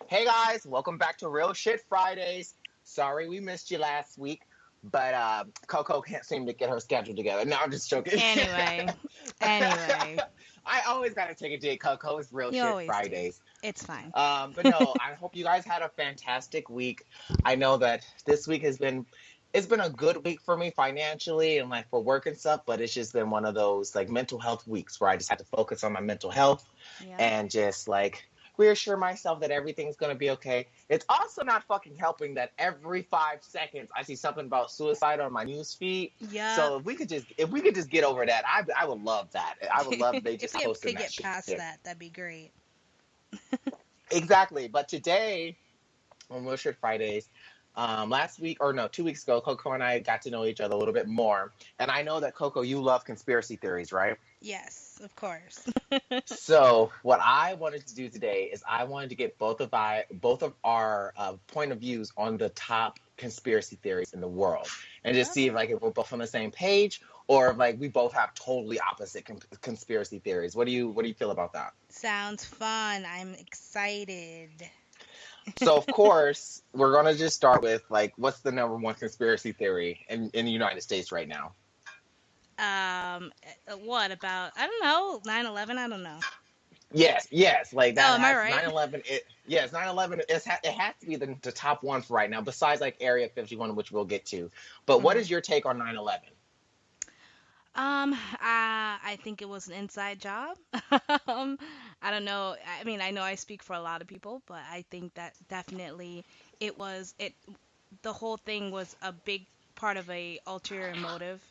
Hey guys, welcome back to Real Shit Fridays. Sorry we missed you last week, but Coco can't seem to get her schedule together. No, I'm just joking. Anyway, anyway, I always gotta take a dig, Coco. It's Real you Shit always do. Fridays. It's fine. But no, I hope you guys had a fantastic week. I know that this week it's been a good week for me financially and like for work and stuff, but it's just been one of those like mental health weeks where I just had to focus on my mental health Yep. and just like reassure myself that everything's gonna be okay. It's also not fucking helping that every 5 seconds I see something about suicide on my news feed. Yep. So if we could just get over that, I would love that. I would love they If just we posted could that get shit. past that, that'd be great. Exactly. But today on Wilshire Fridays. Last week, or no, 2 weeks ago, Coco and I got to know each other a little bit more. And I know that, Coco, you love conspiracy theories, right? Yes, of course. So, what I wanted to do today is I wanted to get both of our point of views on the top conspiracy theories in the world, and just see if Okay. like if we're both on the same page, or if like we both have totally opposite conspiracy theories. What do you feel about that? Sounds fun. I'm excited. So of course, we're gonna just start with like, what's the number one conspiracy theory in the United States right now? What about, I don't know, 9/11? I don't know. Yes, yes, like Oh, that am I has right? 9/11. Yes, 9/11. It has to be the top one for right now, besides like Area 51, which we'll get to. But what Hmm. is your take on 9/11? I think it was an inside job. um, I don't know. I mean, I know I speak for a lot of people, but I think that definitely it. The whole thing was a big part of a ulterior motive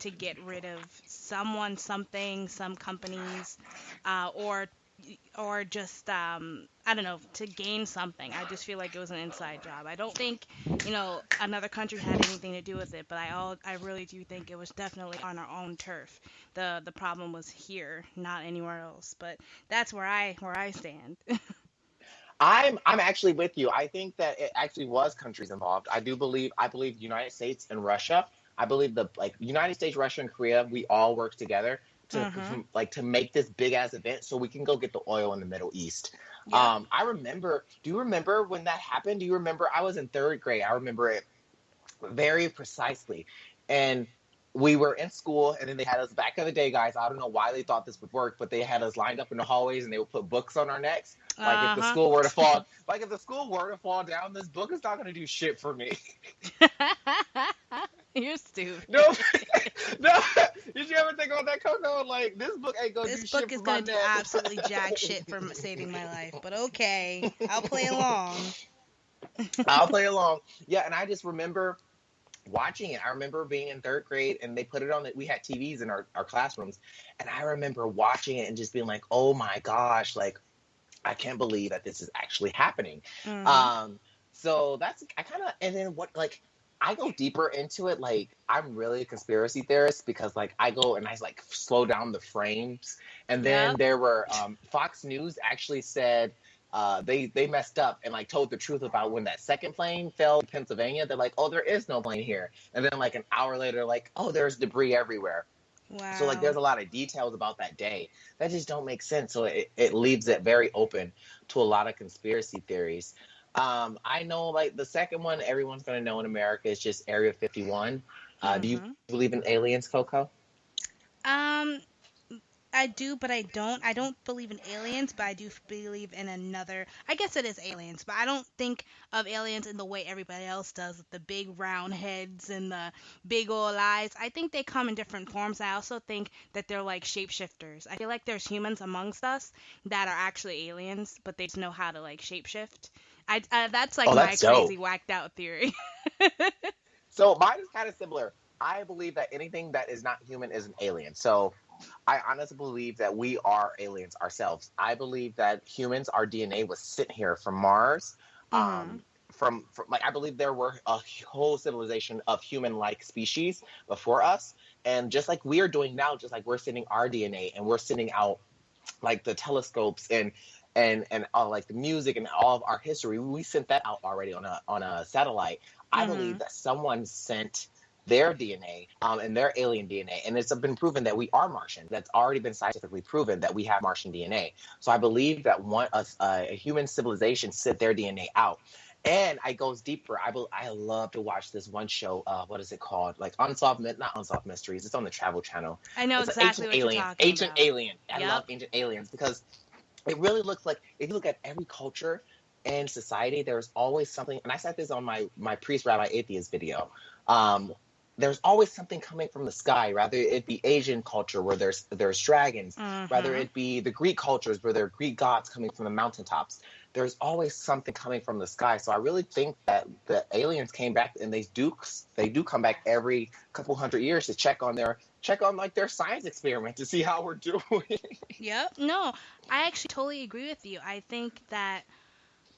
to get rid of someone, something, some companies, or just I don't know, to gain something. I just feel like it was an inside job. I don't think another country had anything to do with it, but I really do think it was definitely on our own turf. The problem was here, not anywhere else. But that's where I stand. I'm actually with you. I think that it actually was countries involved. I believe United States and Russia. I believe the like United States, Russia, and Korea. We all work together to Mhm. like to make this big ass event so we can go get the oil in the Middle East. Yep. I remember. Do you remember when that happened? Do you remember? I was in third grade. I remember it very precisely. And we were in school, and then they had us back in the day, guys. I don't know why they thought this would work, but they had us lined up in the hallways, and they would put books on our necks. Uh huh. Like if the school were to fall down, this book is not going to do shit for me. You're stupid. No, no. Did you ever think about that, Coco? Like this book ain't gonna This do book shit is for my gonna do neck. absolutely jack shit for saving my life, but okay, I'll play along. I'll play along. Yeah, and I just remember watching it. I remember being in third grade and they put it on that we had TVs in our classrooms. And I remember watching it and just being like, oh my gosh, like I can't believe that this is actually happening. Mhm. Um, so that's I kind of and then what like I go deeper into it. Like I'm really a conspiracy theorist because like I go and I like slow down the frames. And then Yep. there were Fox News actually said they messed up and like told the truth about when that second plane fell in Pennsylvania. They're like, oh, there is no plane here. And then like an hour later, like, oh, there's debris everywhere. So like Wow. there's a lot of details about that day that just don't make sense. So it leaves it very open to a lot of conspiracy theories. I know like the second one everyone's gonna know in America is just Area 51. Do you Mhm. believe in aliens, Coco? Um, I do, but I don't. I don't believe in aliens, but I do believe in another. I guess it is aliens, but I don't think of aliens in the way everybody else does, with the big round heads and the big old eyes. I think they come in different forms. I also think that they're like shapeshifters. I feel like there's humans amongst us that are actually aliens, but they just know how to like shapeshift. That's like Oh, my that's dope. crazy whacked out theory. So mine is kind of similar. I believe that anything that is not human is an alien. So I honestly believe that we are aliens ourselves. I believe that humans, our DNA was sent here from Mars. Mhm. From like I believe there were a whole civilization of human-like species before us, and just like we are doing now, just like we're sending our DNA and we're sending out like the telescopes and all like the music and all of our history, we sent that out already on a satellite. I believe Mhm. that someone sent their DNA and their alien DNA. And it's been proven that we are Martian. That's already been scientifically proven that we have Martian DNA. So I believe that a human civilization sent their DNA out. And it goes deeper. I love to watch this one show. What is it called? Like not Unsolved Mysteries. It's on the Travel Channel. I know It's an exactly Ancient what you're Alien. talking Ancient about. Alien. I love Yep. Ancient Aliens because it really looks like, if you look at every culture and society, there's always something. And I said this on my Priest Rabbi Atheist video. There's always something coming from the sky, rather it be Asian culture where there's dragons, rather Mm-hmm. it be the Greek cultures where there are Greek gods coming from the mountaintops. There's always something coming from the sky. So I really think that the aliens came back, and they do come back every couple hundred years to check on like their science experiment to see how we're doing. Yep. No, I actually totally agree with you. I think that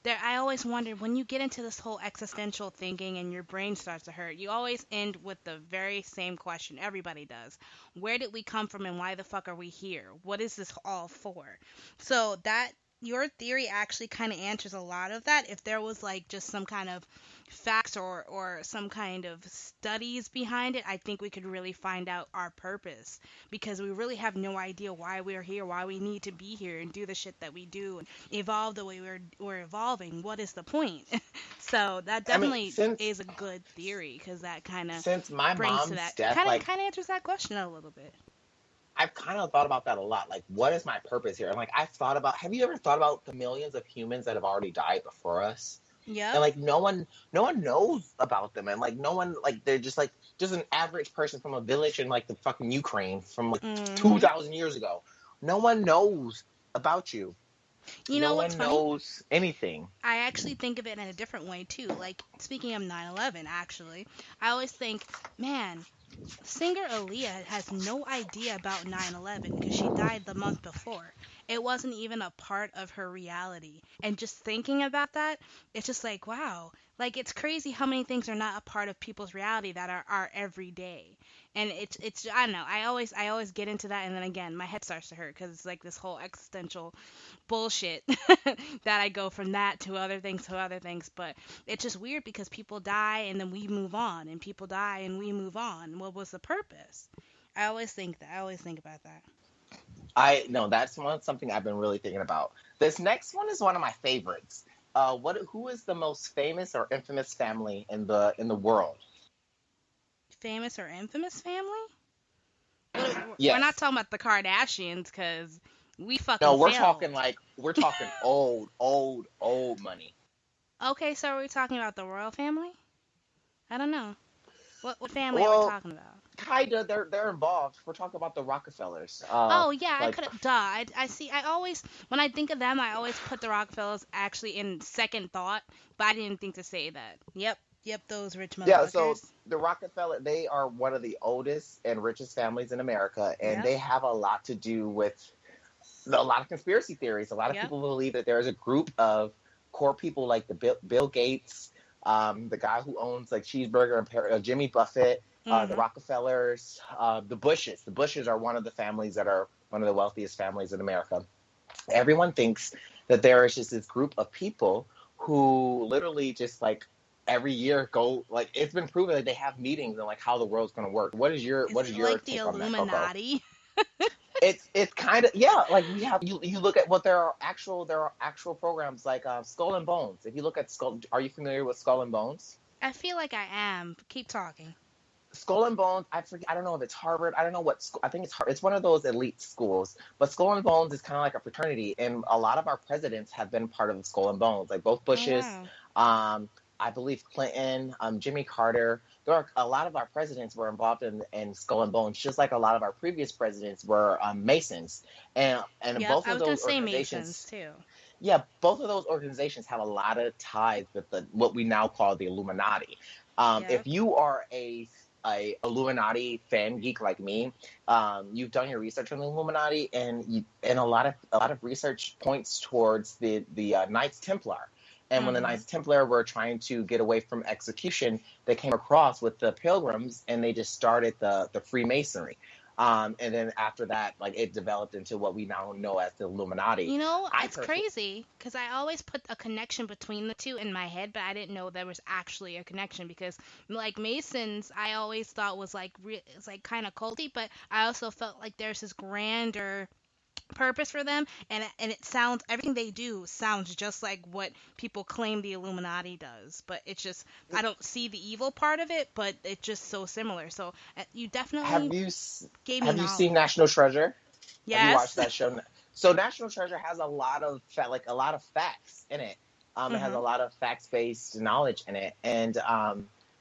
I always wondered, when you get into this whole existential thinking and your brain starts to hurt, you always end with the very same question. Everybody does. Where did we come from, and why the fuck are we here? What is this all for? So that your theory actually kind of answers a lot of that. If there was like just some kind of facts or some kind of studies behind it, I think we could really find out our purpose, because we really have no idea why we're here, why we need to be here and do the shit that we do and evolve the way we're evolving. What is the point? So that I mean, definitely since is a good theory, because that kind of since my brings to mom's that death, like kind of answers that question a little bit. I've kind of thought about that a lot. Like, what is my purpose here? And like, have you ever thought about the millions of humans that have already died before us? And Yep. like, no one knows about them. And like, no one, like, they're just an average person from a village in like the fucking Ukraine from like Mhm. 2,000 years ago. No one knows about you. You know No what's one funny? knows anything. I actually think of it in a different way too. Like, speaking of 9/11, actually, I always think, man, singer Aaliyah has no idea about 9/11 because she died the month before. It wasn't even a part of her reality. And just thinking about that, it's just like, wow. Like, it's crazy how many things are not a part of people's reality that are our everyday. And it's I don't know. I always get into that, and then again, my head starts to hurt because it's like this whole existential bullshit that I go from that to other things to other things. But it's just weird because people die and then we move on, and people die and we move on. What was the purpose? I always think that. I always think about that. I no, that's something I've been really thinking about. This next one is one of my favorites. Who is the most famous or infamous family in the world? Famous or infamous family? What, we're not Yes. talking about the Kardashians, because we fucking No, failed. we're talking old, old, old money. Okay, so are we talking about the royal family? I don't know. What family are we Well, talking about? kinda. They're involved. We're talking about the Rockefellers. Oh yeah, I Like, could have. Duh. I see. I always, when I think of them, I always put the Rockefellers actually in second thought, but I didn't think to say that. Yep. Yep. Those rich yeah. So motherfuckers. the Rockefeller, they are one of the oldest and richest families in America, and Yep. they have a lot to do with a lot of conspiracy theories. A lot of Yep. people believe that there is a group of core people like the Bill Gates, the guy who owns like Cheeseburger and Jimmy Buffett, the Mhm. Rockefellers, the Bushes. The Bushes are one of the families that are one of the wealthiest families in America. Everyone thinks that there is just this group of people who literally just like every year go like it's been proven that they have meetings and like how the world's going to work. Is What it is your like the take on that, Coco? Illuminati? It's kind of, yeah, like we have you look at what there are actual programs like Skull and Bones. If you look at Skull, are you familiar with Skull and Bones? I feel like I am. Keep talking. Skull and Bones, I forget, I don't know if it's Harvard. I don't know what school. I think it's one of those elite schools. But Skull and Bones is kind of like a fraternity, and a lot of our presidents have been part of Skull and Bones, like both Oh Bushes, wow. um, I believe Clinton, Jimmy Carter. There are a lot of our presidents were involved in Skull and Bones, just like a lot of our previous presidents were Masons, and Yep. both I of was gonna those say Masons organizations, too. yeah, both of those organizations have a lot of ties with the what we now call the Illuminati. If Yep. you are a Illuminati fan geek like me, you've done your research on the Illuminati, and a lot of research points towards the Knights Templar. And when the Mhm. Knights Templar were trying to get away from execution, they came across with the Pilgrims, and they just started the Freemasonry. And then after that, like it developed into what we now know as the Illuminati. You know, I it's personally, crazy because I always put a connection between the two in my head, but I didn't know there was actually a connection because, like Masons, I always thought was like it's like kind of culty, but I also felt like there's this grander purpose for them, and it sounds everything they do sounds just like what people claim the Illuminati does, but it's just I don't see the evil part of it, but it's just so similar. So you have definitely you gave me have you seen knowledge. National Treasure? Have you watched Yes. that show? So National Treasure has a lot of like a lot of facts in it. It has a Mhm. lot of facts-based knowledge in it, and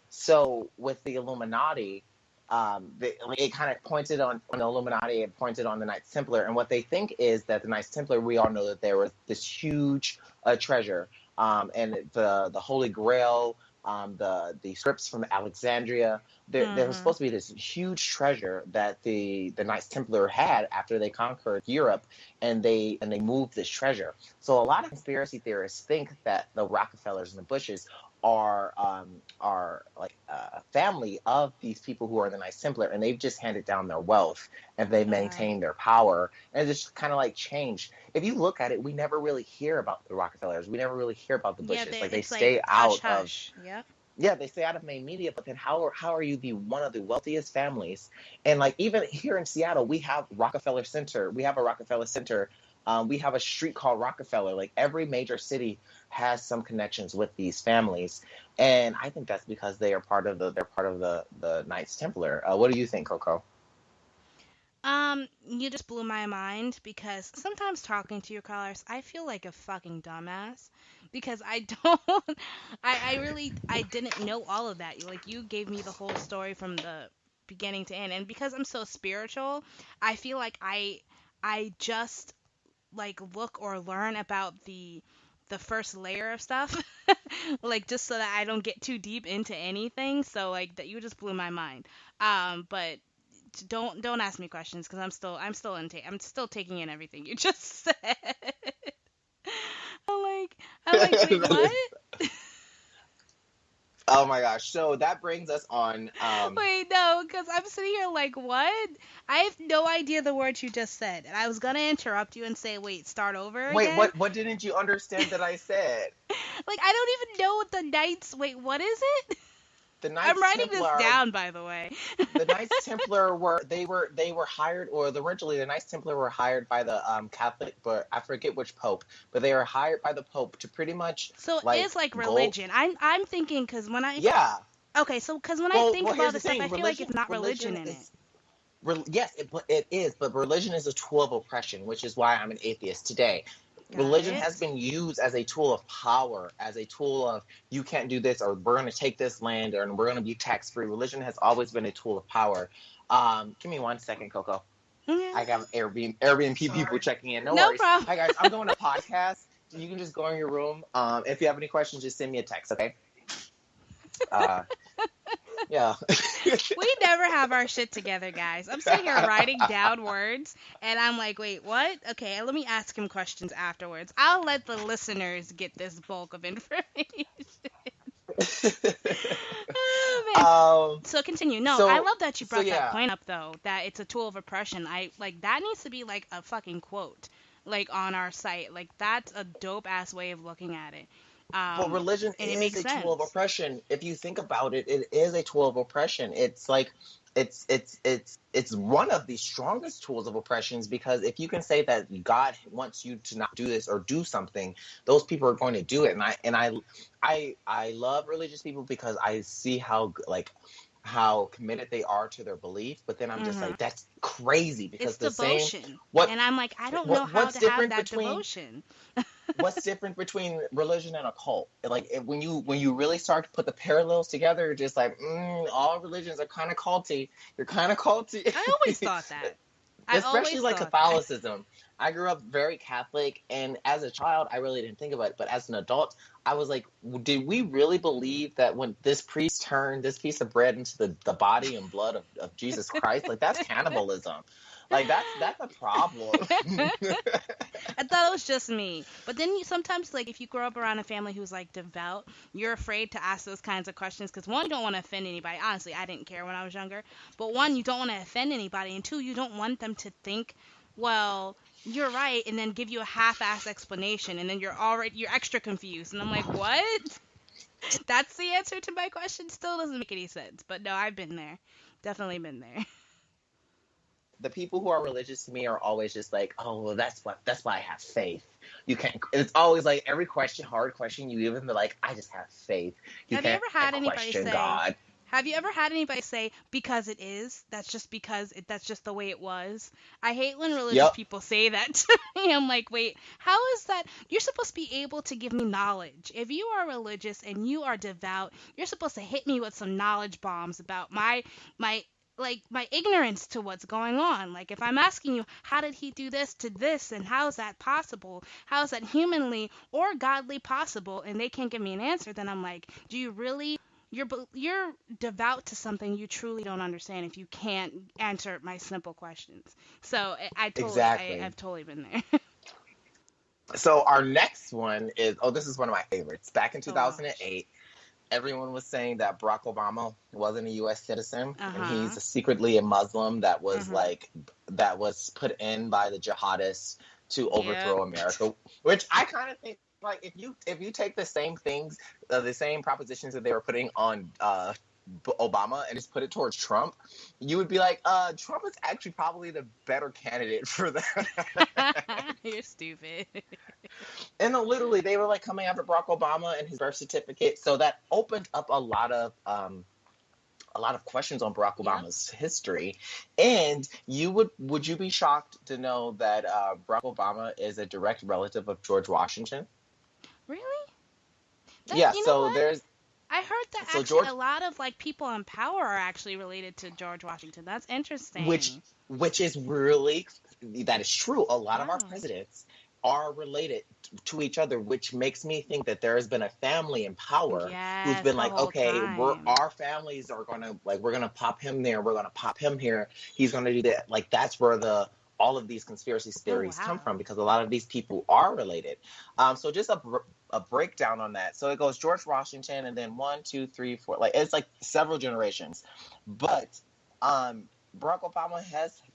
so with the Illuminati, like, it kind of pointed on the Illuminati. It pointed on the Knights Templar, and what they think is that the Knights Templar. We all know that there was this huge treasure, and the Holy Grail, the scripts from Alexandria. There was Mhm. supposed to be this huge treasure that the Knights Templar had after they conquered Europe, and they moved this treasure. So a lot of conspiracy theorists think that the Rockefellers and the Bushes are like a family of these people who are the Knights Templar, and they've just handed down their wealth and they Right. maintain their power, and it's just kind of like changed. If you look at it, we never really hear about the Rockefellers. We never really hear about the Yeah, Bushes. they Like they it's like stay hush out of hush. Yep. yeah, they stay out of main media, but then how are you the one of the wealthiest families? And like even here in Seattle, we have Rockefeller Center. We have a Rockefeller Center. We have a street called Rockefeller. Like every major city has some connections with these families, and I think that's because they're part of the Knights Templar. What do you think, Coco? You just blew my mind because sometimes talking to your callers, I feel like a fucking dumbass because I don't, I really, I didn't know all of that. Like, you gave me the whole story from the beginning to end. And because I'm so spiritual, I feel like I just like look or learn about the first layer of stuff like just so that I don't get too deep into anything, so like that you just blew my mind. But don't ask me questions because I'm still taking in everything you just said. I'm like I'm like wait, what? Oh my gosh! So that brings us on. Wait, no, because I'm sitting here like, what? I have no idea the words you just said, and I was gonna interrupt you and say, wait, start over Wait, again. what didn't you understand that I said? Like, I don't even know what the knights. Wait, what is it? The I'm Knights writing this Templar down, by the way. the Knights Templar were hired, or originally the Knights Templar were hired by the Catholic, but I forget which pope, but they were hired by the pope to pretty much So it's like like go. religion. I'm thinking because when I Yeah. okay, so because when I think Well, about here's the this stuff, thing. I feel like it's not religion in it. Yes, it is, but religion is a tool of oppression, which is why I'm an atheist today. Got Religion has it. been used as a tool of power, as a tool of you can't do this, or we're going to take this land, or we're going to be tax free. Religion has always been a tool of power. Give me 1 second, Coco. Yeah. I got Airbnb people checking in. No No worries. problem. Hi guys, I'm doing a podcast. You can just go in your room. If you have any questions, just send me a text. Okay. Uh, yeah. We never have our shit together, guys. I'm sitting here writing down words, and I'm like, wait, what? Okay, let me ask him questions afterwards. I'll let the listeners get this bulk of information. Oh man. um. So continue. No, I So love that you so brought that yeah. point up though, that it's a tool of oppression. I like that needs to be like a fucking quote, like on our site. Like that's a dope ass way of looking at it. But religion And it is makes a tool of sense. oppression. If you think about it, it is a tool of oppression. It's like it's one of the strongest tools of oppressions, because if you can say that God wants you to not do this or do something, those people are going to do it. And I love religious people because I see how committed they are to their belief. But then I'm just Hmm. like, that's crazy, It's because the same devotion, what and I'm like, I don't know what how what's to have different that between devotion. what's different between religion and a cult? Like when you really start to put the parallels together, you're just like, all religions are kind of culty. You're kind of culty. I always thought that. I Especially always like thought that. Catholicism. I grew up very Catholic, and as a child, I really didn't think about it. But as an adult, I was like, did we really believe that when this priest turned this piece of bread into the body and blood of Jesus Christ? Like, that's cannibalism. Like that's a problem. I thought it was just me. But then sometimes, like, if you grow up around a family who's like devout, you're afraid to ask those kinds of questions because one, you don't want to offend anybody. Honestly, I didn't care when I was younger. But one, you don't want to offend anybody, and two, you don't want them to think, well, you're right, and then give you a half-ass explanation, and then you're extra confused, and I'm like, what? That's the answer to my question. Still doesn't make any sense. But no, I've been there. Definitely been there. The people who are religious to me are always just like, oh, well, that's why I have faith. You can't. It's always like every question, hard question, you even be like, I just have faith. You Have you can't ever had anybody question say, God. Have you ever had anybody say, because it is? That's just because that's just the way it was. I hate when religious Yep, people say that to me. I'm like, wait, how is that? You're supposed to be able to give me knowledge. If you are religious and you are devout, you're supposed to hit me with some knowledge bombs about my my ignorance to what's going on. Like if I'm asking you, how did he do this to this and how is that possible? How is that humanly or godly possible? And they can't give me an answer, then I'm like, do you really you're devout to something you truly don't understand if you can't answer my simple questions. So exactly. I've totally been there. So our next one is, oh, this is one of my favorites. Back in Oh gosh. 2008, everyone was saying that Barack Obama wasn't a U.S. citizen, Uh and huh. he's secretly a Muslim Mhm. that was put in by the jihadists to Yep. overthrow America. Which I kind of think, like, if you take the same things, the same propositions that they were putting on Obama and just put it towards Trump, you would be like, Trump is actually probably the better candidate for that. You're stupid. And then literally, they were like coming after Barack Obama and his birth certificate, so that opened up a lot of questions on Barack Yep. Obama's history. And would you be shocked to know that Barack Obama is a direct relative of George Washington? Really? That Yeah, you know so what? there's I heard that so actually George, a lot of like people in power are actually related to George Washington. That's which interesting. which is really, that is true. A lot of our Wow. presidents are related to each other, which makes me think that there has been a family in power who's Yes, been the like, whole okay, time. our families are gonna, like, we're gonna pop him there, we're gonna pop him here, he's gonna do that. Like that's where the all of these conspiracy Oh theories come wow. from, because a lot of these people are related. So just a breakdown on that. So it goes George Washington, and then one, two, three, four. Like it's like several generations, but um, Barack Obama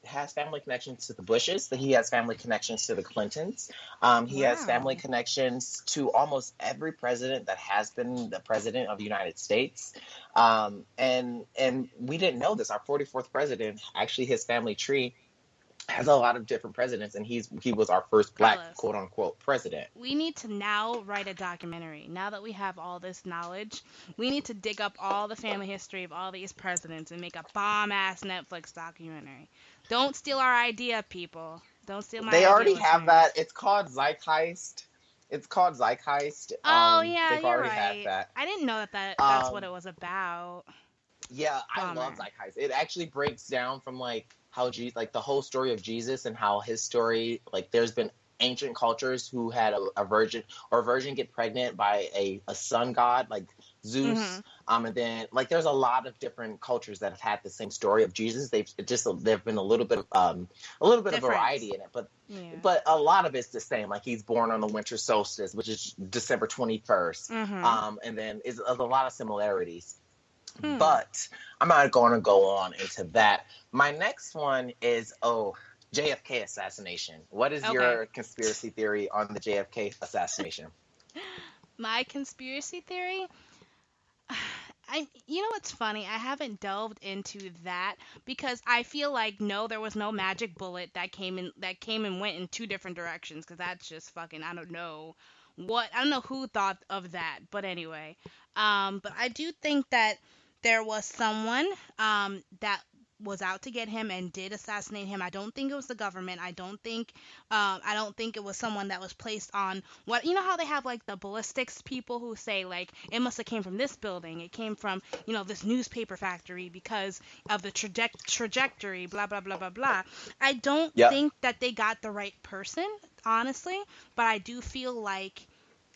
has family connections to the Bushes. He has family connections to the Clintons. He has family Wow. connections to almost every president that has been the president of the United States. And we didn't know this. Our 44th president, actually, his family tree has a lot of different presidents, and he was our first black Carlos, quote unquote president. we need to now write a documentary. Now that we have all this knowledge, we need to dig up all the family history of all these presidents and make a bomb ass Netflix documentary. Don't steal our idea, people. Don't steal my They idea, already have that. listeners. It's called Zeitgeist. It's called Zeitgeist. Oh yeah, They've you're already had right. that. I didn't know that's what Um, it was about. yeah, I love Bummer. Zeitgeist. It actually breaks down from like how Jesus, like the whole story of Jesus and how his story, like there's been ancient cultures who had a virgin, or a virgin get pregnant by a sun god like Zeus. Mhm. And then like there's a lot of different cultures that have had the same story of Jesus. There've been a little bit of Difference. variety in it, Yeah. but a lot of it's the same. Like he's born on the winter solstice, which is December 21st. Mhm. And then there's a lot of similarities, Hmm. but I'm not going to go on into that. My next one is, JFK assassination. What is Okay. your conspiracy theory on the JFK assassination? My conspiracy theory. You know what's funny? I haven't delved into that because I feel like no, there was no magic bullet that came and went in two different directions because that's just fucking I don't know who thought of that, but anyway. But I do think that there was someone that was out to get him and did assassinate him. I don't think it was the government. I don't think it was someone that was placed on what you know how they have like the ballistics people who say like it must have came from this building. It came from, this newspaper factory because of the trajectory, blah blah blah blah blah. I don't Yep. think that they got the right person, honestly, but I do feel like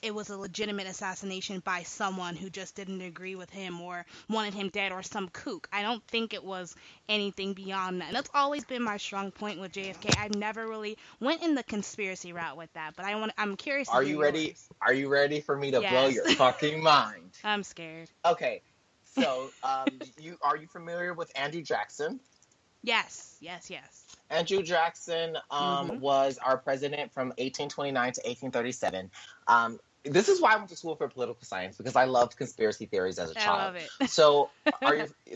it was a legitimate assassination by someone who just didn't agree with him or wanted him dead or some kook. I don't think it was anything beyond that. And that's always been my strong point with JFK. I've never really went in the conspiracy route with that, but I'm curious to Are hear you ready? yours. Are you ready for me to blow Yes. your fucking mind? I'm scared. Okay, so are you familiar with Andrew Jackson? Yes, yes, yes. Andrew Jackson Mhm. was our president from 1829 to 1837. This is why I went to school for political science, because I loved conspiracy theories as a I child. love it. So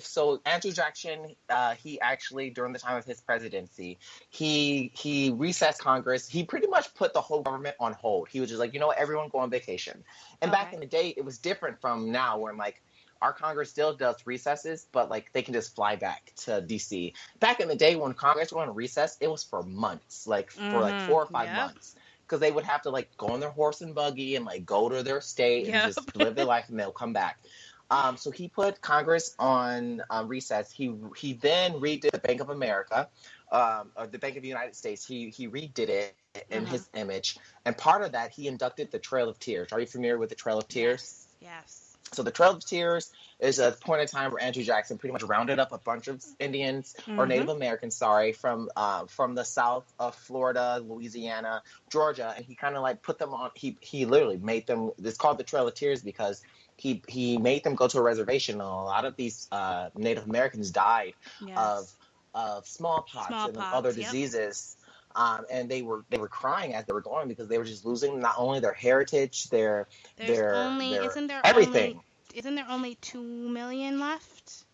so Andrew Jackson, he actually, during the time of his presidency, he recessed Congress. He pretty much put the whole government on hold. He was just like, you know what, everyone go on vacation. And back Okay. in the day, it was different from now, where like our Congress still does recesses, but like they can just fly back to DC. Back in the day when Congress went on recess, it was for months, like for like Mhm. 4 or 5 Yep. months, because they would have to like go on their horse and buggy and like go to their state and Yep. just live their life, and they'll come back. So he put Congress on recess. He then redid the Bank of America, or the Bank of the United States. He redid it in Uh-huh. his image, and part of that, he inducted the Trail of Tears. Are you familiar with the Trail of Tears? Yes. Yes. So the Trail of Tears is a point in time where Andrew Jackson pretty much rounded up a bunch of Indians, or Mhm. Native Americans, sorry, from the south of Florida, Louisiana, Georgia, and he kind of like put them on. He literally made them. It's called the Trail of Tears because he made them go to a reservation. And a lot of these Native Americans died of Yes. smallpox and other Smallpox. Yep. diseases. And they were crying as they were going, because they were just losing not only their heritage, There's only their isn't there only everything. isn't there only 2 million left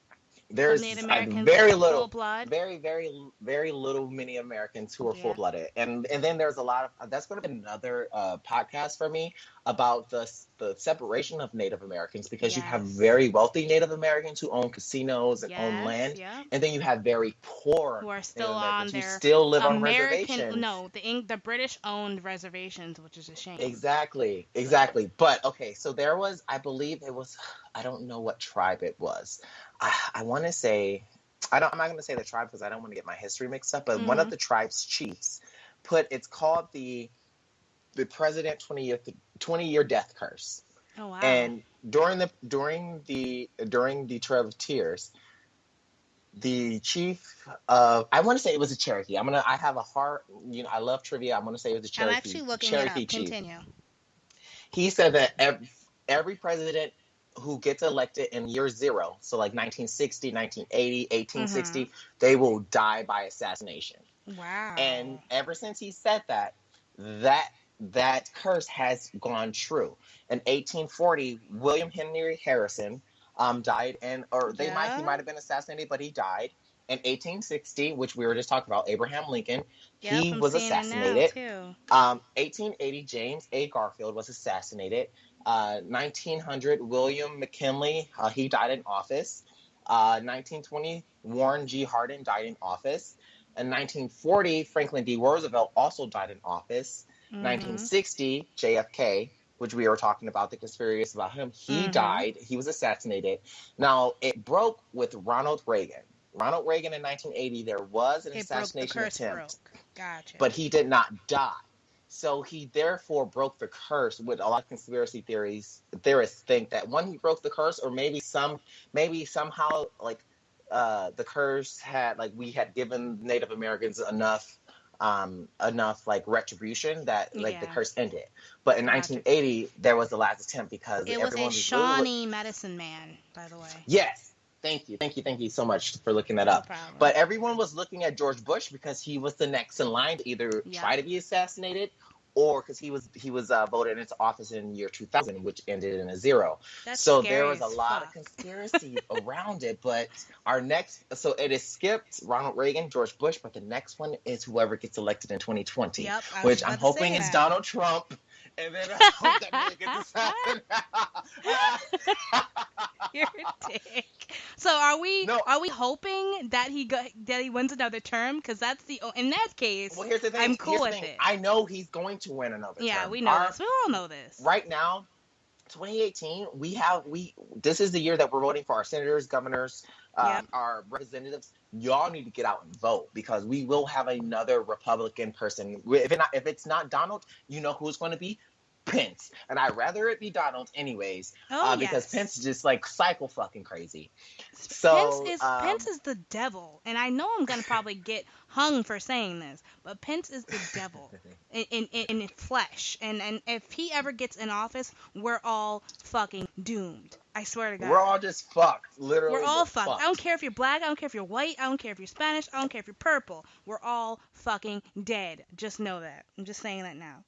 of Native There's Americans very full little, blood? very little many Americans who are full Yeah. blooded, and then there's a lot of that's going to be another podcast for me about the separation of Native Americans, because you have Yes. very wealthy Native Americans who own casinos and own Yes. land, Yep. and then you have very poor Who are Native still Americans on who their still live on American reservations. no, the British owned reservations, which is a shame. Exactly, So, exactly. But okay, so there was, I believe it was, I don't know what tribe it was. I want to say, I'm not going to say the tribe because I don't want to get my history mixed up. But one of mhm. the tribe's chiefs it's called the President 20-year death curse. Oh wow. And during the Trail of Tears, the chief of, I want to say it was a Cherokee. I have a heart, I love trivia. I'm gonna say it was a I'm actually looking it Cherokee up. chief. Continue. He said that every president who gets elected in year zero, so like 1960, 1980, Mhm. 1860, they will die by assassination. And Wow. ever since he said that, that curse has gone true. In 1840, William Henry Harrison died, or he Yeah. might have been assassinated, but he died. In 1860, which we were just talking about, Abraham Lincoln, Yep, he I'm was seeing it now assassinated. too. 1880, James A. Garfield was assassinated. 1900, William McKinley, he died in office. 1920, Warren G. Harding died in office. In 1940, Franklin D. Roosevelt also died in office. Mhm. 1960, JFK, which we were talking about, the conspiracy about him, he Mhm. died. He was assassinated. Now, it broke with Ronald Reagan. Ronald Reagan in 1980, there was an It broke, the assassination curse attempt, broke. Gotcha. but he did not die. So he therefore broke the curse. With a lot of conspiracy theorists think that one, he broke the curse, or maybe somehow like the curse had, like, we had given Native Americans enough like retribution that like the Yeah. curse ended. But in Gotcha. 1980, there was the last attempt, because It was a everyone was really, Shawnee medicine man, by the way. yes. Thank you so much for looking that No up. problem. But everyone was looking at George Bush because he was the next in line to either Yep. try to be assassinated, or because he was voted into office in year 2000, which ended in a zero. That's So there scary was a as lot of fuck. conspiracy around it. But so it is skipped Ronald Reagan, George Bush, but the next one is whoever gets elected in 2020, Yep, I was which I'm about to say hoping is that. Donald Trump. And then I hope that man gets assassinated. You're a dick. So are we No, hoping that that he wins another term? Because that's in that case, well, here's the thing. I'm cool Here's the with thing. it. I know he's going to win another Yeah, term. we know this. We all know this. Right now, 2018, this is the year that we're voting for our senators, governors, Yep. our representatives. Y'all need to get out and vote, because we will have another Republican person. If it's not Donald, you know who it's going to be? Pence, and I'd rather it be Donald anyways, Oh because yes. Pence is just like psycho fucking crazy. Pence So, is Pence is the devil, and I know I'm gonna probably get hung for saying this, but Pence is the devil in flesh, and if he ever gets in office, we're all fucking doomed. I swear to we're God, all just fucked. we're Literally, all we're fucked. I don't fucked. care if you're black, I don't care if you're white, I don't care if you're Spanish, I don't care if you're purple. We're all fucking dead. Just know that. I'm just saying that now.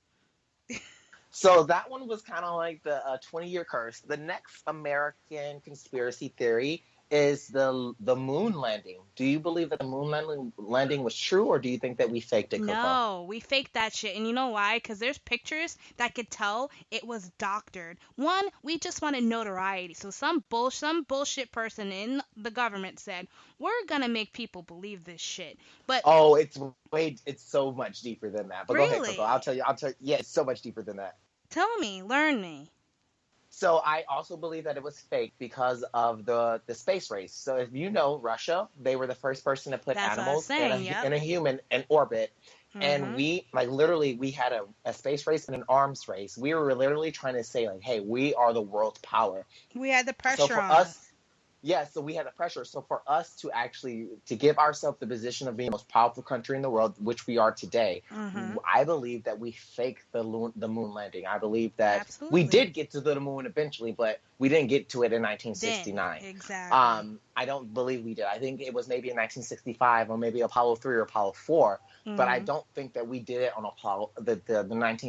So that one was kind of like the 20-year curse. The next American conspiracy theory is the moon landing. Do you believe that the landing was true, or do you think that we faked it, Coco? No, we faked that shit. And you know why? Because there's pictures that could tell it was doctored. One, we just wanted notoriety. So some bullshit person in the government said, we're gonna make people believe this shit. But Oh, it's so much deeper than that. But go ahead, Coco. really, I'll tell you. Yeah, it's so much deeper than that. tell me, learn me. So I also believe that it was fake because of the space race. So if you know Russia, they were the first person to put That's what I was animals in saying, yep. a human in orbit. And Hmm. we like literally we had a space race and an arms race. We were literally trying to say like, hey, we are the world's power. We had the So pressure for on us, us. yeah, so we had the pressure. So for us to actually to give ourselves the position of being the most powerful country in the world, which we are today, Hmm. I believe that we faked the moon landing. I believe that we Absolutely. did get to the moon eventually, but we didn't get to it in Didn't. 1969. Exactly. I don't believe we did. I think it was maybe in 1965 or maybe Apollo 3 or Apollo 4, but I Hmm. don't think that we did it on Apollo the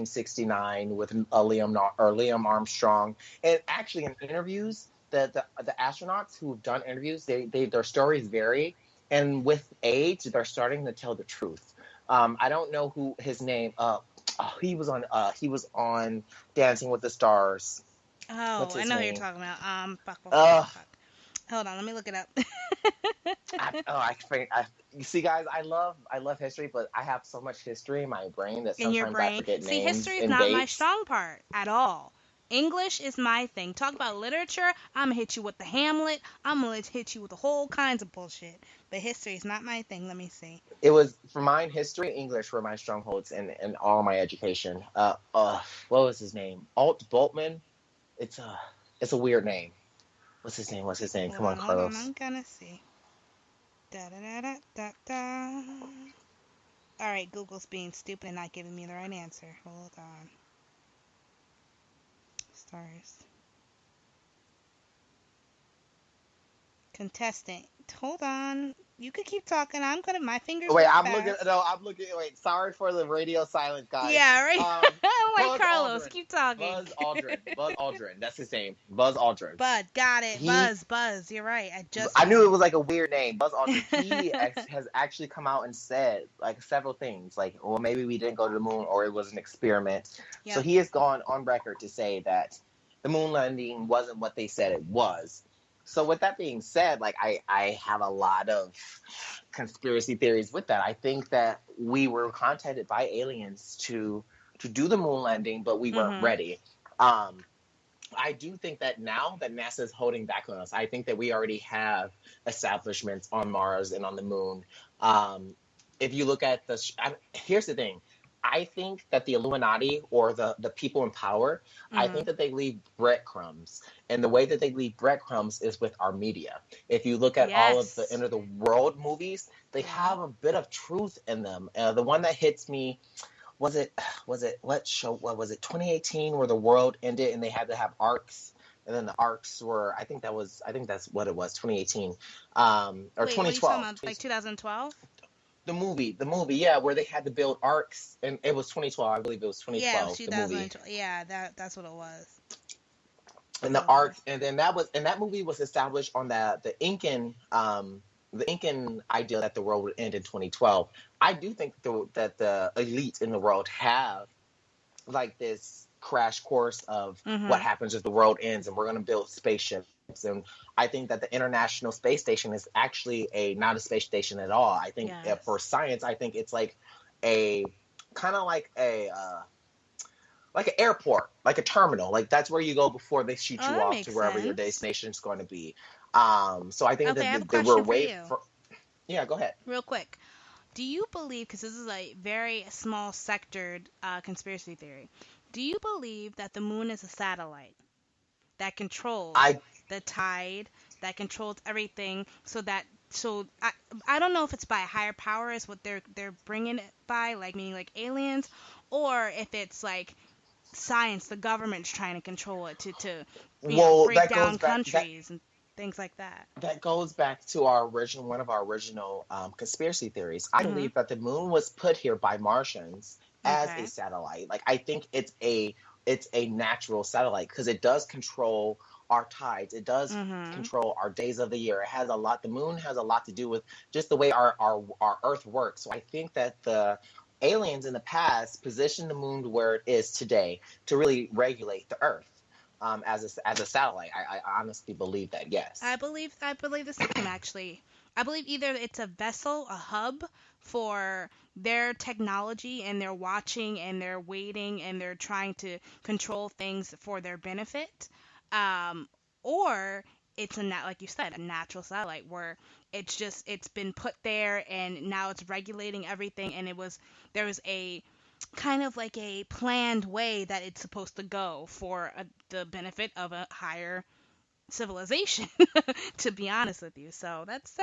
1969 with Liam Armstrong. And actually, in interviews, the astronauts who've done interviews, their stories vary, and with age, they're starting to tell the truth. I don't know who his name. He was on Dancing with the Stars. What's Oh, I his know who you're name? talking about. Fuck, fuck, fuck, Uh, fuck, fuck. Hold on, let me look it up. you see, guys, I love history, but I have so much history in my brain that In your sometimes I brain. forget See, names history is and not my dates. strong part at all. English is my thing. Talk about literature, I'm gonna hit you with the Hamlet. I'm gonna hit you with the whole kinds of bullshit. But history is not my thing. Let me see. It was for mine. History, English were my strongholds in all my education. What was his name? Alt Boltman. It's a it's a weird name. What's his name? What's his name? Hold Come on, on, hold on. Carlos. I'm gonna see. Da da da da da da. All right, Google's being stupid and not giving me the right answer. Hold on. Stars. Contestant. Hold on. You could keep talking. I'm gonna. My fingers Wait, work I'm looking. fast. No, I'm looking. Wait, sorry for the radio silence, guys. Yeah, right. I'm like Buzz Carlos. Aldrin. Keep talking. Buzz Aldrin. That's his name. Buzz Aldrin. Bud, got it. He Buzz, Buzz. You're right. I just I got knew it it. was like a weird name, Buzz Aldrin. Has actually come out and said like several things, like, well, maybe we didn't go to the moon or it was an experiment. So Yep. he has gone on record to say that the moon landing wasn't what they said it was. So with that being said, like I have a lot of conspiracy theories with that. I think that we were contacted by aliens to do the moon landing, but we weren't Mhm. ready. I do think that now that NASA is holding back on us, I think that we already have establishments on Mars and on the moon. Um, if you look at here's the thing. I think that the Illuminati or the people in power, I think Mhm. that they leave breadcrumbs. And the way that they leave breadcrumbs is with our media. If you look at all of the Yes. end of the world movies, they Yeah. have a bit of truth in them. The one that hits me was it what show what was it 2018 where the world ended and they had to have arcs, and then the arcs were I think that's what it was, 2018, or Wait, what are you talking 2012. about? Like 2012? The movie, yeah, where they had to build arcs, and it was 2012. I believe it was Yeah, it was 2012, the movie. 2012. Yeah, that's what it was. And That's the what it was. arcs, and then that movie was established on the Incan idea that the world would end in 2012. I do think that the elite in the world have like this crash course of what Mhm. happens if the world ends, and we're going to build spaceships. And I think that the International Space Station is actually not a space station at all. I think for Yes. science, I think it's like a kind of like an airport, like a terminal. Like that's where you go before they shoot Oh, you that off to makes wherever your sense. destination is going to be. So I think Okay, I have a that we're question for way you. for. Yeah, go ahead. Real quick. Do you believe, because this is a very small sectored conspiracy theory, Do you believe that the moon is a satellite that controls I the tide, that controls everything, so I don't know if it's by a higher power is what they're bringing it by, like meaning like aliens, or if it's like science, the government's trying to control it to well break that goes down back countries and things like that. that goes back to our original one of our original conspiracy theories. I Mhm. believe that the moon was put here by Martians as a Okay. satellite. Like I think it's a natural satellite because it does control our tides. It does Mhm. control our days of the year. It has a lot. The moon has a lot to do with just the way our Earth works. So I think that the aliens in the past positioned the moon to where it is today to really regulate the Earth as a satellite. I honestly believe that. Yes. I believe the same actually. I believe either it's a vessel, a hub for their technology and they're watching and they're waiting and they're trying to control things for their benefit. Um, or it's like you said, a natural satellite where it's been put there and now it's regulating everything and there was a kind of like a planned way that it's supposed to go for the benefit of a higher civilization. To be honest with you, so that's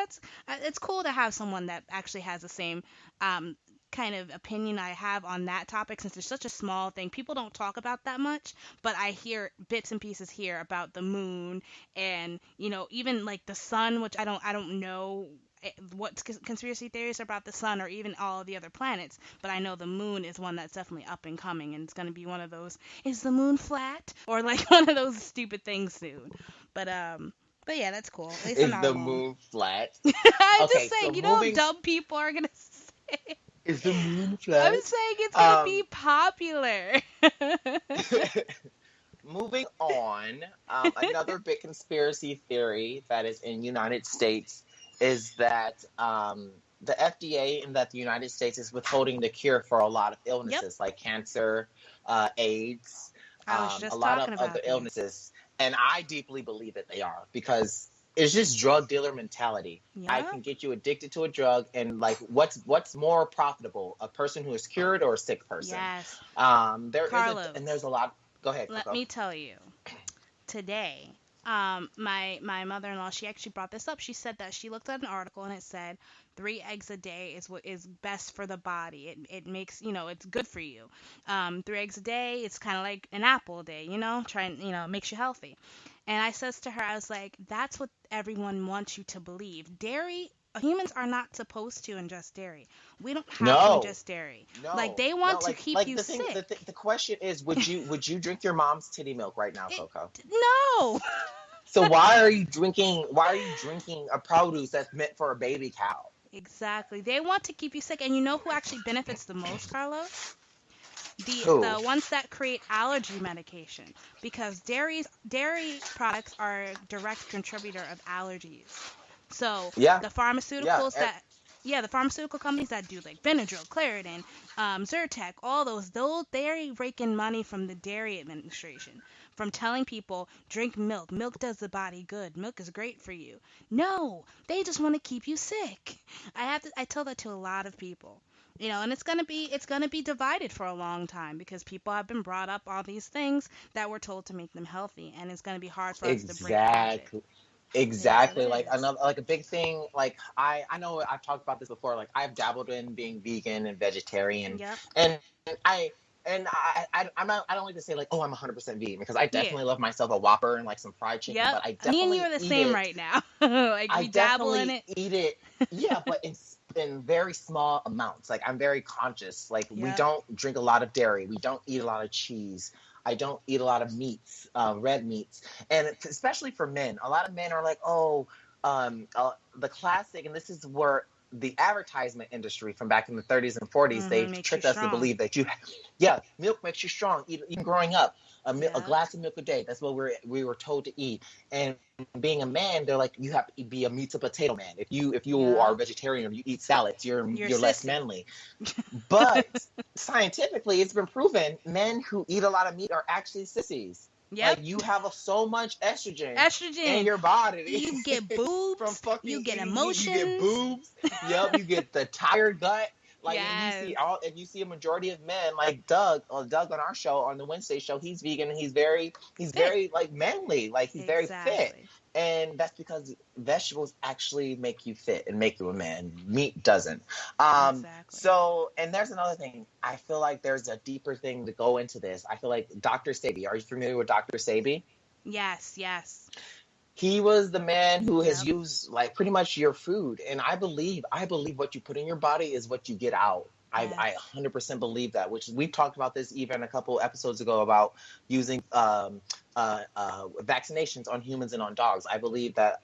it's cool to have someone that actually has the same um kind of opinion I have on that topic, since it's such a small thing people don't talk about that much, but I hear bits and pieces here about the moon and even like the sun, which I don't know what conspiracy theories are about the sun or even all of the other planets, but I know the moon is one that's definitely up and coming and it's going to be one of those, is the moon flat, or like one of those stupid things soon. But yeah, that's cool. At least I'm Is not the alone. moon flat? I'm just Okay, so saying, moving. dumb people are gonna say. Is the moon I'm flat? saying it's gonna be Um, popular. moving on. Another big conspiracy theory that is in United States is that the FDA and that the United States is withholding the cure for a lot of Yep, illnesses like cancer, AIDS, I was a just lot of talking other about these. illnesses, and I deeply believe that they are because it's just drug dealer mentality. I Yep. can get you addicted to a drug, and like, what's more profitable, a person who is cured or a sick person? Yes, There is and Carlos. there's a lot. Go ahead, Let Coco. me tell you. Today, my mother-in-law, she actually brought this up. She said that she looked at an article and it said 3 eggs a day is what is best for the body. It makes, it's good for you. 3 eggs a day, it's kind of like an apple a day, trying, makes you healthy. And I says to her, I was like, that's what everyone wants you to believe. Dairy, humans are not supposed to ingest dairy. We don't have to No, ingest dairy. Like, no, they no. want to keep Like you sick. the question is, would you drink your mom's titty milk right now, It, Coco? no. So why are you drinking? Why are you drinking a produce that's meant for a baby cow? Exactly. They want to keep you sick. And you know who actually benefits the most, Carlos? Who? The ones that create allergy medication, because dairy products are a direct contributor of allergies. So Yeah, the yeah. pharmaceuticals that yeah, the pharmaceutical companies that do like Benadryl, Claritin, Zyrtec, all those they're raking money from the dairy administration, from telling people drink milk. Milk does the body good. Milk is great for you. No, they just want to keep you sick. I tell that to a lot of people. And it's gonna be divided for a long time because people have been brought up all these things that were told to make them healthy, and it's gonna be hard for us to break past it. Exactly. Yes, it Exactly. Like is. another, like a big thing. Like I know I've talked about this before. Like I've dabbled in being vegan and vegetarian, Yep. and I I'm not. I don't like to say like, oh, I'm 100% vegan because I Yeah. definitely love myself a Whopper and like some fried chicken, Yep. but I Me and you are definitely the eat same it. right now. Like, I we dabble in definitely it. eat it. Yeah, but in very small amounts. Like I'm very conscious. Like we Yep. don't drink a lot of dairy. We don't eat a lot of cheese. I don't eat a lot of meats, red meats, and especially for men. A lot of men are like, oh, the classic, and this is where the advertisement industry from back in the 30s and 40s, they've Makes you tricked us to strong. believe that yeah, milk makes you strong. Even growing up, a Yep. glass of milk a day. That's what we were told to eat. And being a man, they're like, you have to be a meat to potato man. If you are a Yep. vegetarian or you eat salads, You're you're less sissy. manly. But scientifically, it's been proven men who eat a lot of meat are actually sissies. Yep. Like you have so much estrogen in Estrogen. your body You get from boobs. You fucking get eating meat. You get emotions. boobs. Yep, you get the tired gut. Like, Yes. if you see a majority of men like Doug on our show, on the Wednesday show, he's vegan and he's Fit. very like manly, like he's very fit. Exactly. And that's because vegetables actually make you fit and make you a man. Meat doesn't. Exactly. So, and there's another thing. I feel like there's a deeper thing to go into this. I feel like Dr. Sebi, are you familiar with Dr. Sebi? Yes, yes. He was the man who has Yep. used like pretty much your food. And I believe what you put in your body is what you get out. I Yes. 100% believe that, which we've talked about this even a couple episodes ago about using vaccinations on humans and on dogs. I believe that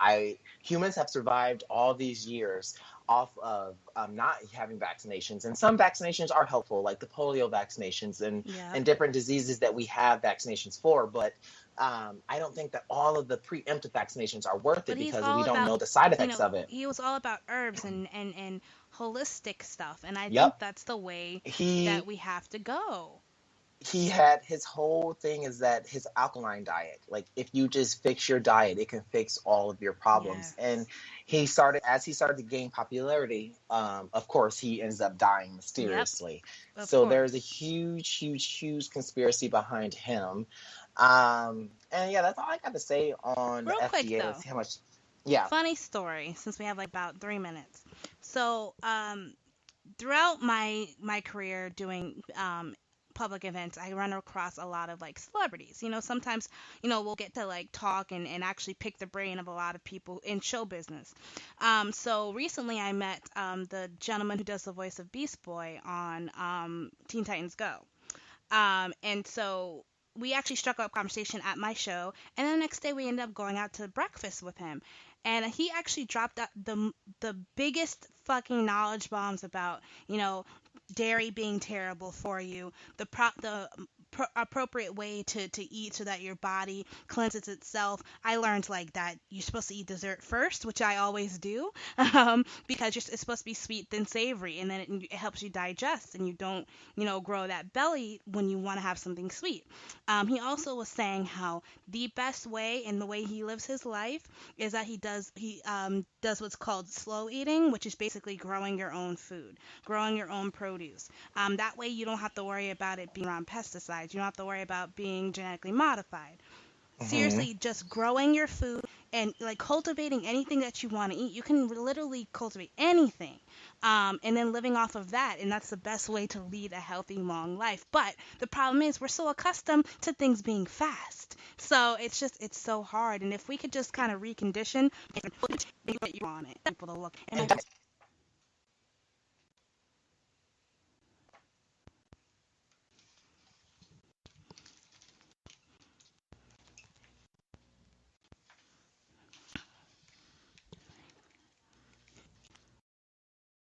humans have survived all these years off of not having vaccinations, and some vaccinations are helpful, like the polio vaccinations Yep. and different diseases that we have vaccinations for. But I don't think that all of the preemptive vaccinations are worth But it he's because we all don't about, know the side effects of it. he was all about herbs and holistic stuff, and I think Yep. that's the way that He we have to go. he had his whole thing is that his alkaline diet, like if you just fix your diet, it can fix all of your problems. And Yes. he started to gain popularity, of course he ends up dying Yep. mysteriously. Of So there's a course. huge conspiracy behind him. And yeah, that's all I got to say on the Real quick FDA. Let's though, see how much. Yeah. funny story. Since we have like about 3 minutes, so throughout my career doing public events, I run across a lot of like celebrities. Sometimes, we'll get to like talk and actually pick the brain of a lot of people in show business. So recently I met the gentleman who does the voice of Beast Boy on Teen Titans Go. And so we actually struck up conversation at my show, and then the next day we ended up going out to breakfast with him, and he actually dropped out the biggest fucking knowledge bombs about dairy being terrible for you, the appropriate way to eat so that your body cleanses itself. I learned like that you're supposed to eat dessert first, which I always do, because it's supposed to be sweet then savory, and then it helps you digest, and you don't grow that belly when you want to have something sweet. He also was saying how the best way and the way he lives his life is that he does what's called slow eating, which is basically growing your own food, growing your own produce. That way you don't have to worry about it being around pesticides. You don't have to worry about being genetically modified. Hmm. Seriously, just growing your food and like cultivating anything that you want to eat. You can literally cultivate anything, and then living off of that. And that's the best way to lead a healthy, long life. But the problem is we're so accustomed to things being fast. So it's so hard. And if we could just kind of recondition, you on it, people to look. And